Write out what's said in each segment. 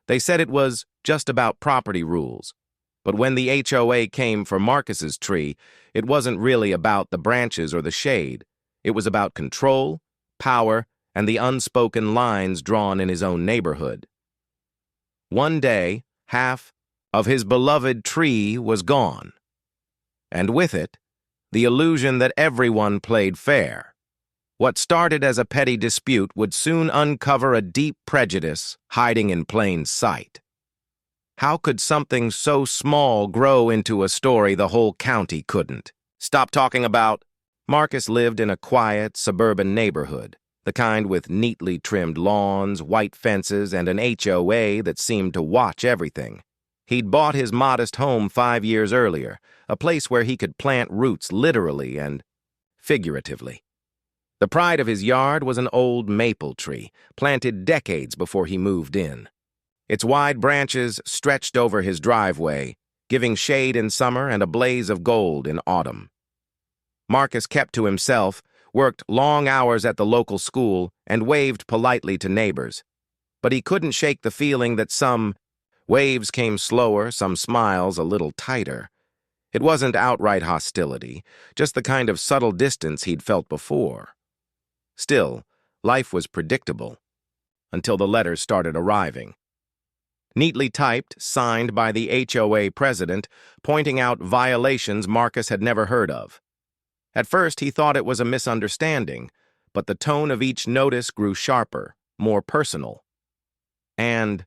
They said it was just about property rules. But when the HOA came for Marcus's tree, it wasn't really about the branches or the shade. It was about control, power, and the unspoken lines drawn in his own neighborhood. One day, half of his beloved tree was gone. And with it, the illusion that everyone played fair. What started as a petty dispute would soon uncover a deep prejudice hiding in plain sight. How could something so small grow into a story the whole county couldn't? Stop talking about. Marcus lived in a quiet, suburban neighborhood, the kind with neatly trimmed lawns, white fences, and an HOA that seemed to watch everything. He'd bought his modest home 5 years earlier, a place where he could plant roots literally and figuratively. The pride of his yard was an old maple tree, planted decades before he moved in. Its wide branches stretched over his driveway, giving shade in summer and a blaze of gold in autumn. Marcus kept to himself, worked long hours at the local school, and waved politely to neighbors. But he couldn't shake the feeling that some waves came slower, some smiles a little tighter. It wasn't outright hostility, just the kind of subtle distance he'd felt before. Still, life was predictable, until the letters started arriving. Neatly typed, signed by the HOA president, pointing out violations Marcus had never heard of. At first, he thought it was a misunderstanding, but the tone of each notice grew sharper, more personal. And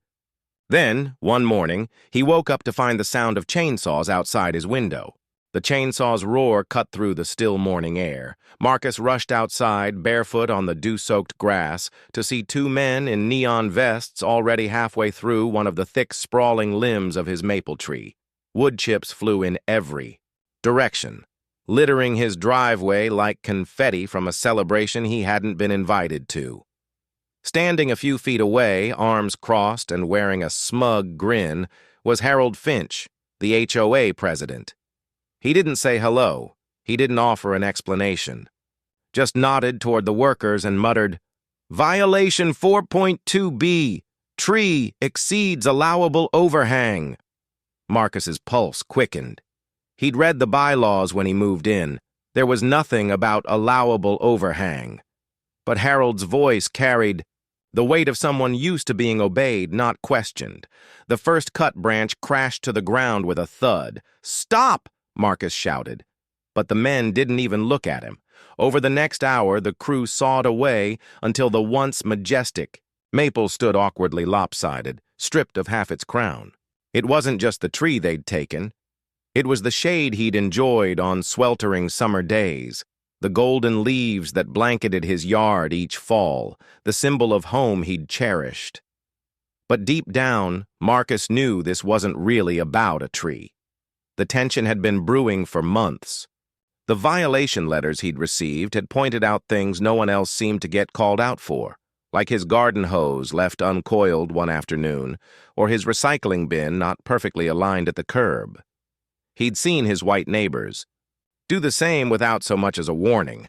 then, one morning, he woke up to find the sound of chainsaws outside his window. The chainsaw's roar cut through the still morning air. Marcus rushed outside, barefoot on the dew-soaked grass, to see 2 men in neon vests already halfway through one of the thick, sprawling limbs of his maple tree. Wood chips flew in every direction, littering his driveway like confetti from a celebration he hadn't been invited to. Standing a few feet away, arms crossed and wearing a smug grin, was Harold Finch, the HOA president. He didn't say hello. He didn't offer an explanation. Just nodded toward the workers and muttered, "Violation 4.2b. Tree exceeds allowable overhang." Marcus's pulse quickened. He'd read the bylaws when he moved in. There was nothing about allowable overhang. But Harold's voice carried the weight of someone used to being obeyed, not questioned. The first cut branch crashed to the ground with a thud. "Stop!" Marcus shouted. But the men didn't even look at him. Over the next hour, the crew sawed away until the once majestic maple stood awkwardly lopsided, stripped of half its crown. It wasn't just the tree they'd taken. It was the shade he'd enjoyed on sweltering summer days, the golden leaves that blanketed his yard each fall, the symbol of home he'd cherished. But deep down, Marcus knew this wasn't really about a tree. The tension had been brewing for months. The violation letters he'd received had pointed out things no one else seemed to get called out for, like his garden hose left uncoiled one afternoon, or his recycling bin not perfectly aligned at the curb. He'd seen his white neighbors do the same without so much as a warning.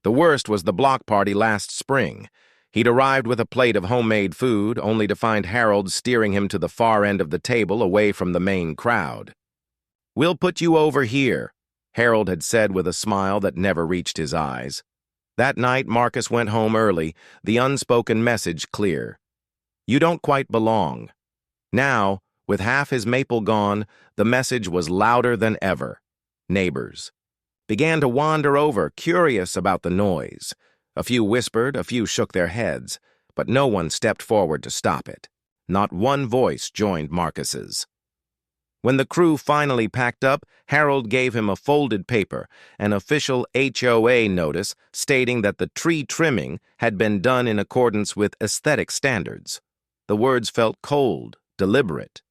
The worst was the block party last spring. He'd arrived with a plate of homemade food, only to find Harold steering him to the far end of the table away from the main crowd. "We'll put you over here," Harold had said with a smile that never reached his eyes. That night, Marcus went home early, the unspoken message clear. You don't quite belong. Now, with half his maple gone, the message was louder than ever. Neighbors began to wander over, curious about the noise. A few whispered, a few shook their heads, but no one stepped forward to stop it. Not one voice joined Marcus's. When the crew finally packed up, Harold gave him a folded paper, an official HOA notice stating that the tree trimming had been done in accordance with aesthetic standards. The words felt cold, deliberate,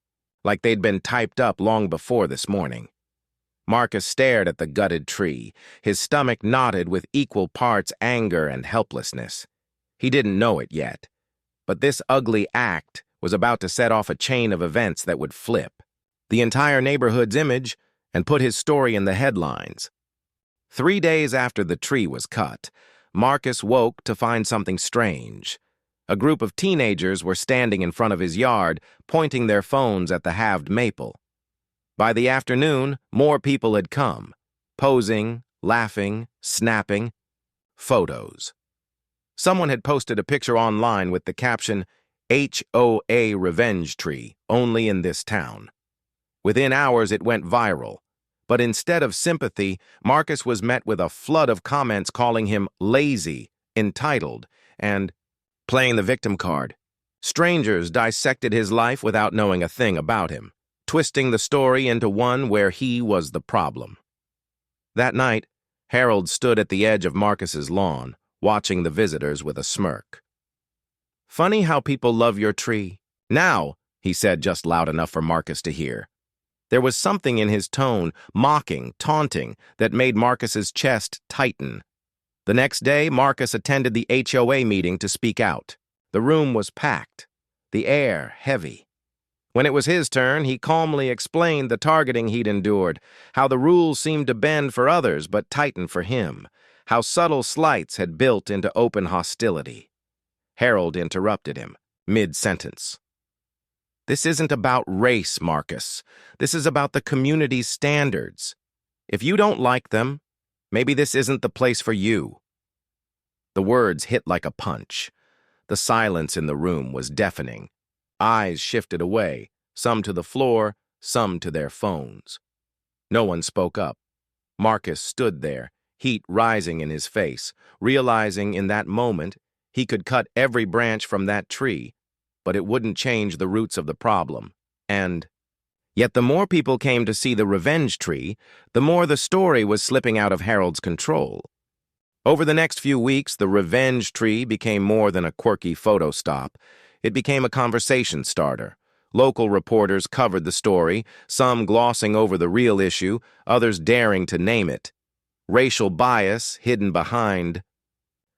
like they'd been typed up long before this morning. Marcus stared at the gutted tree, his stomach knotted with equal parts anger and helplessness. He didn't know it yet, but this ugly act was about to set off a chain of events that would flip the entire neighborhood's image and put his story in the headlines. 3 days after the tree was cut, Marcus woke to find something strange. A group of teenagers were standing in front of his yard, pointing their phones at the halved maple. By the afternoon, more people had come, posing, laughing, snapping, photos. Someone had posted a picture online with the caption, HOA revenge tree, only in this town. Within hours, it went viral. But instead of sympathy, Marcus was met with a flood of comments calling him lazy, entitled, and playing the victim card. Strangers dissected his life without knowing a thing about him, twisting the story into one where he was the problem. That night, Harold stood at the edge of Marcus's lawn, watching the visitors with a smirk. "Funny how people love your tree. Now," he said just loud enough for Marcus to hear. There was something in his tone, mocking, taunting, that made Marcus's chest tighten. The next day, Marcus attended the HOA meeting to speak out. The room was packed, the air heavy. When it was his turn, he calmly explained the targeting he'd endured, how the rules seemed to bend for others but tighten for him, how subtle slights had built into open hostility. Harold interrupted him, mid-sentence. "This isn't about race, Marcus. This is about the community's standards. If you don't like them, maybe this isn't the place for you." The words hit like a punch. The silence in the room was deafening. Eyes shifted away, some to the floor, some to their phones. No one spoke up. Marcus stood there, heat rising in his face, realizing in that moment he could cut every branch from that tree, but it wouldn't change the roots of the problem. And yet the more people came to see the revenge tree, the more the story was slipping out of Harold's control. Over the next few weeks, the revenge tree became more than a quirky photo stop. It became a conversation starter. Local reporters covered the story, some glossing over the real issue, others daring to name it. Racial bias hidden behind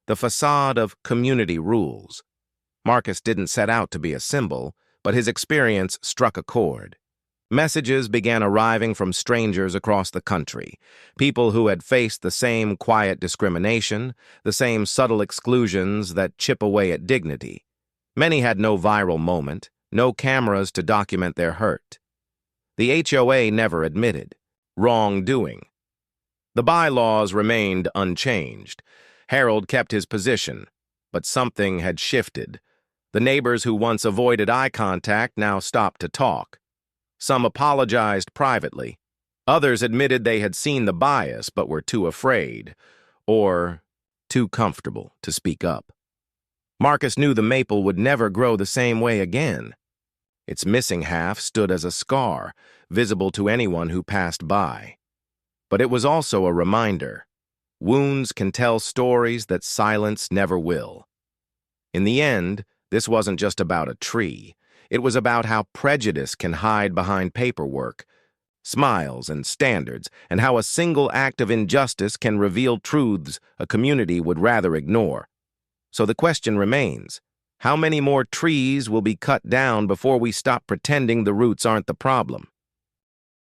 the facade of community rules. Marcus didn't set out to be a symbol, but his experience struck a chord. Messages began arriving from strangers across the country, people who had faced the same quiet discrimination, the same subtle exclusions that chip away at dignity. Many had no viral moment, no cameras to document their hurt. The HOA never admitted wrongdoing. The bylaws remained unchanged. Harold kept his position, but something had shifted. The neighbors who once avoided eye contact now stopped to talk. Some apologized privately. Others admitted they had seen the bias but were too afraid, or too comfortable to speak up. Marcus knew the maple would never grow the same way again. Its missing half stood as a scar, visible to anyone who passed by. But it was also a reminder. Wounds can tell stories that silence never will. In the end, this wasn't just about a tree. It was about how prejudice can hide behind paperwork, smiles, and standards, and how a single act of injustice can reveal truths a community would rather ignore. So the question remains, how many more trees will be cut down before we stop pretending the roots aren't the problem?